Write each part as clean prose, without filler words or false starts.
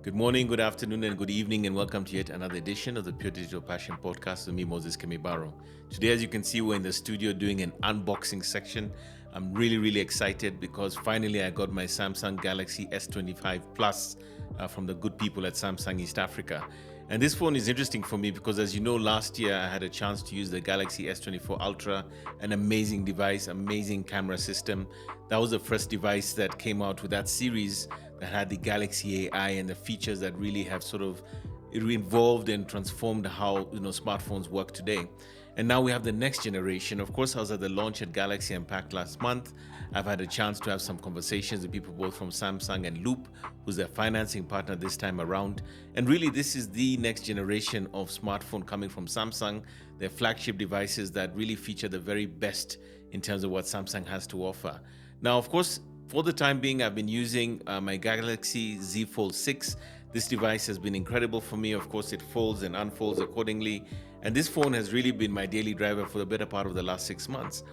Good morning, good afternoon, and good evening, and welcome to yet another edition of the Pure Digital Passion Podcast with me, Moses Kemibaro. Today, as you can see, we're in the studio doing an unboxing section. I'm really excited because finally I got my Samsung Galaxy S25 Plus from the good people at Samsung East Africa. And this phone is interesting for me because, as you know, last year I had a chance to use the Galaxy S24 Ultra, an amazing device, amazing camera system. That was the first device that came out with that series that had the Galaxy AI and the features that really have sort of involved and transformed how smartphones work today. And now we have the next generation. Of course, I was at the launch at Galaxy Unpacked last month. I've had a chance to have some conversations with people both from Samsung and Loop, who's their financing partner this time around. And really, this is the next generation of smartphone coming from Samsung, their flagship devices that really feature the very best in terms of what Samsung has to offer. Now, of course, for the time being, I've been using my Galaxy Z Fold 6. This device has been incredible for me. Of course, it folds and unfolds accordingly. And this phone has really been my daily driver for the better part of the last 6 months.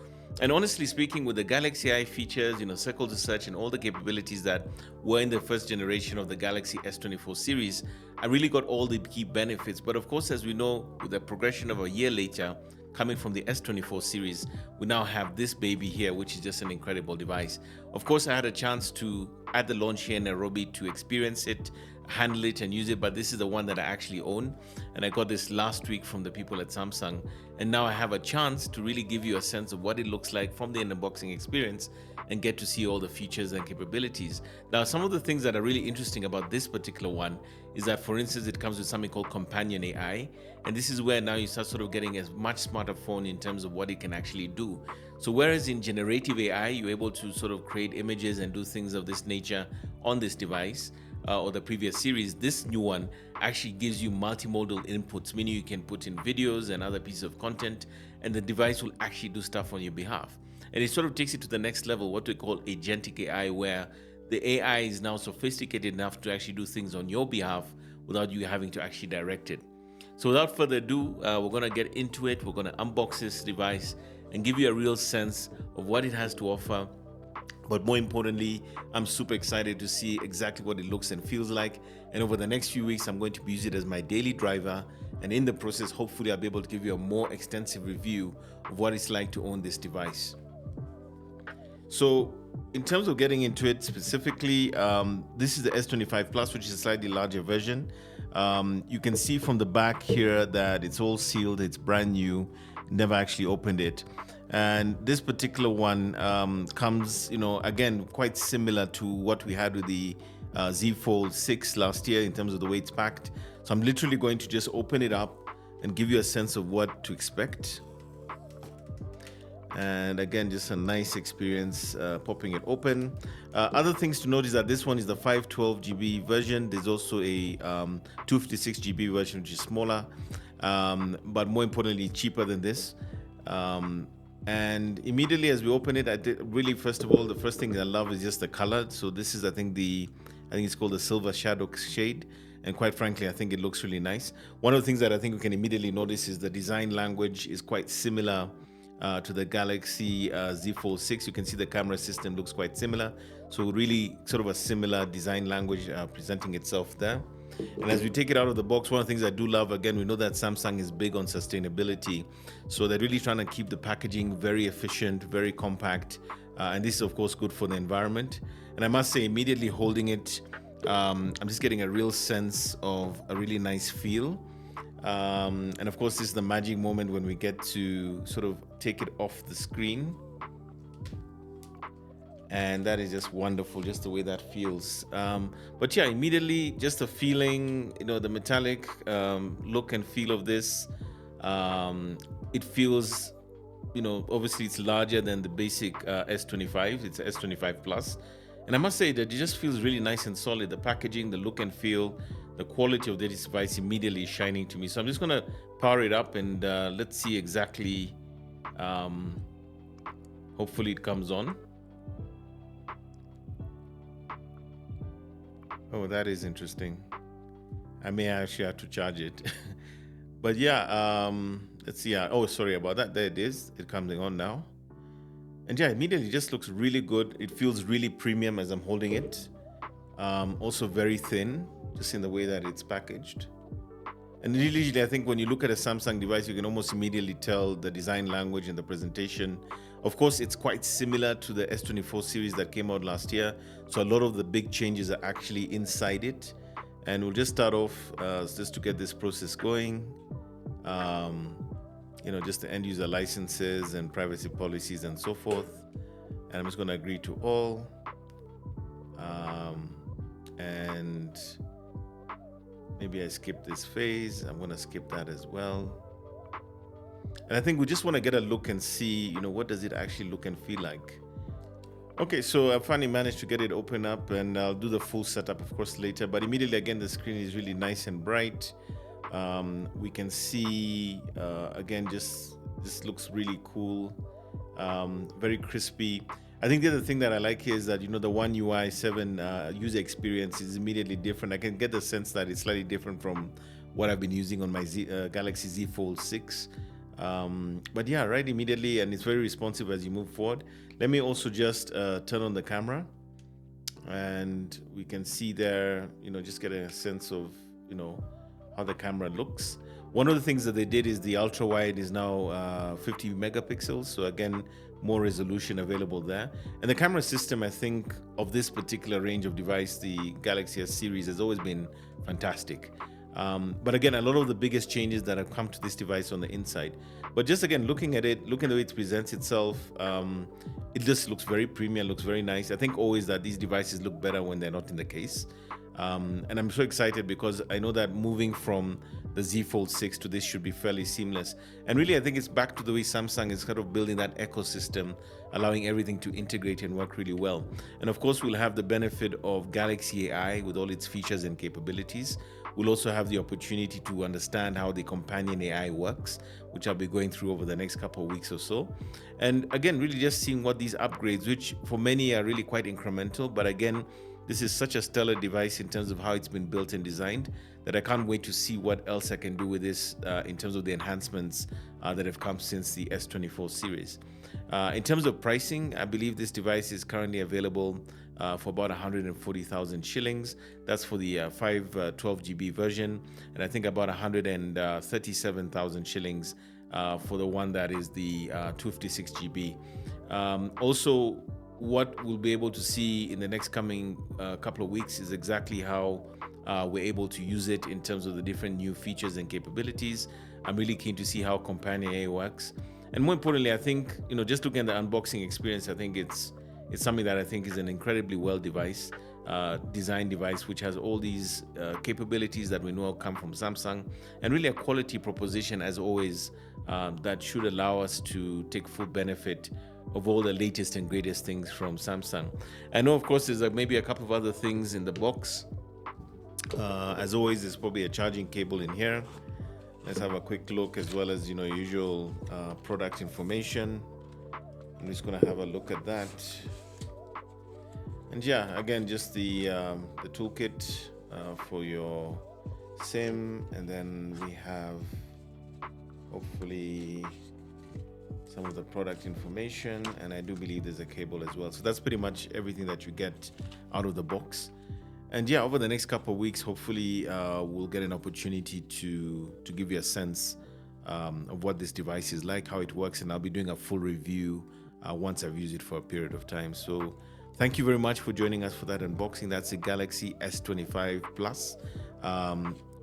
And honestly speaking, with the Galaxy AI features, circle to search and all the capabilities that were in the first generation of the Galaxy S24 series, I really got all the key benefits. But of course, as we know, with the progression of a year later, coming from the S24 series, we now have this baby here, which is just an incredible device. Of course, I had a chance to, at the launch here in Nairobi, to experience it, handle it and use it, but this is the one that I actually own. And I got this last week from the people at Samsung. And now I have a chance to really give you a sense of what it looks like from the unboxing experience and get to see all the features and capabilities. Now, some of the things that are really interesting about this particular one is that, for instance, it comes with something called Companion AI. And this is where now you start sort of getting a much smarter phone in terms of what it can actually do. So whereas in generative AI, you're able to sort of create images and do things of this nature on this device, or the previous series, this new one actually gives you multimodal inputs, meaning you can put in videos and other pieces of content, and the device will actually do stuff on your behalf. And it sort of takes it to the next level, what we call agentic AI, where the AI is now sophisticated enough to actually do things on your behalf without you having to actually direct it. So without further ado, we're going to get into it. We're going to unbox this device and give you a real sense of what it has to offer. But more importantly, I'm super excited to see exactly what it looks and feels like. And over the next few weeks, I'm going to use it as my daily driver. And in the process, hopefully I'll be able to give you a more extensive review of what it's like to own this device. So in terms of getting into it specifically, this is the S25 Plus, which is a slightly larger version. You can see from the back here that it's all sealed, it's brand new, never actually opened it. And this particular one comes, again, quite similar to what we had with the Z Fold 6 last year in terms of the way it's packed. So I'm literally going to just open it up and give you a sense of what to expect. And again, just a nice experience popping it open. Other things to note is that this one is the 512 GB version. There's also a 256 GB version, which is smaller, but more importantly, cheaper than this. And immediately as we open it, first of all, the first thing I love is just the color. So this is, I think it's called the silver shadow shade. And quite frankly, I think it looks really nice. One of the things that I think we can immediately notice is the design language is quite similar to the Galaxy Z Fold 6. You can see the camera system looks quite similar. So really sort of a similar design language presenting itself there. And as we take it out of the box, one of the things I do love, again, we know that Samsung is big on sustainability. So they're really trying to keep the packaging very efficient, very compact. And this is, of course, good for the environment. And I must say, immediately holding it, I'm just getting a real sense of a really nice feel. And of course, this is the magic moment when we get to sort of take it off the screen. And that is just wonderful, just the way that feels. But yeah, immediately, just the feeling, the metallic look and feel of this. It feels, obviously it's larger than the basic S25. It's S25 Plus. And I must say that it just feels really nice and solid. The packaging, the look and feel, the quality of this device immediately is shining to me. So I'm just going to power it up and let's see exactly, hopefully it comes on. Oh, that is interesting. I may actually have to charge it. But yeah, let's see. Oh, sorry about that. There it is. It's coming on now. And yeah, immediately it just looks really good. It feels really premium as I'm holding it. Also very thin. just in the way that it's packaged. And usually, I think when you look at a Samsung device, you can almost immediately tell the design language and the presentation. Of course, it's quite similar to the S24 series that came out last year. So a lot of the big changes are actually inside it. And we'll just start off just to get this process going. Just the end user licenses and privacy policies and so forth. And I'm just going to agree to all. And maybe I skip this phase. I'm going to skip that as well. And I think we just want to get a look and see, what does it actually look and feel like. Okay, so I finally managed to get it open up, and I'll do the full setup, of course, later. But immediately, again, the screen is really nice and bright. We can see, again, this looks really cool, very crispy. I think the other thing that I like here is that, the One UI 7 user experience is immediately different. I can get the sense that it's slightly different from what I've been using on my Galaxy Z Fold 6. But yeah, right immediately, and it's very responsive as you move forward. Let me also just turn on the camera, and we can see there, just get a sense of, how the camera looks. One of the things that they did is the ultra wide is now 50 megapixels. So again, more resolution available there. And the camera system, I think, of this particular range of device, the Galaxy S series, has always been fantastic. But again, a lot of the biggest changes that have come to this device on the inside. But just again, looking at it, looking at the way it presents itself, it just looks very premium, looks very nice. I think always that these devices look better when they're not in the case. And I'm so excited because I know that moving from the Z Fold 6 to this should be fairly seamless. And really, I think it's back to the way Samsung is kind of building that ecosystem, allowing everything to integrate and work really well. And of course, we'll have the benefit of Galaxy AI with all its features and capabilities. We'll also have the opportunity to understand how the companion AI works, which I'll be going through over the next couple of weeks or so. And again, really just seeing what these upgrades, which for many are really quite incremental, but again, this is such a stellar device in terms of how it's been built and designed that I can't wait to see what else I can do with this in terms of the enhancements that have come since the S24 series. In terms of pricing, I believe this device is currently available for about 140,000 shillings. That's for the 512 GB version, and I think about 137,000 shillings for the one that is the 256 GB. Also, what we'll be able to see in the next coming couple of weeks is exactly how we're able to use it in terms of the different new features and capabilities. I'm really keen to see how Companion AI works. And more importantly, I think, just looking at the unboxing experience, I think it's something that I think is an incredibly well designed device, which has all these capabilities that we know come from Samsung, and really a quality proposition as always that should allow us to take full benefit of all the latest and greatest things from Samsung. I know, of course, there's maybe a couple of other things in the box. As always, there's probably a charging cable in here. Let's have a quick look, as well as usual product information. I'm just going to have a look at that. And yeah, again, just the toolkit for your SIM, and then we have hopefully some of the product information, and I do believe there's a cable as well. So that's pretty much everything that you get out of the box. And yeah, over the next couple of weeks, hopefully we'll get an opportunity to give you a sense of what this device is like, how it works, and I'll be doing a full review once I've used it for a period of time. So thank you very much for joining us for that unboxing. That's the Galaxy S25 Plus.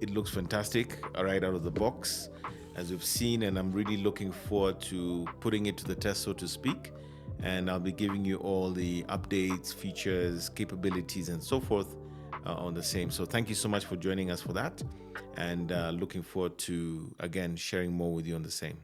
It looks fantastic right out of the box, as we've seen, and I'm really looking forward to putting it to the test, so to speak. And I'll be giving you all the updates, features, capabilities, and so forth on the same. So thank you so much for joining us for that, and looking forward to, again, sharing more with you on the same.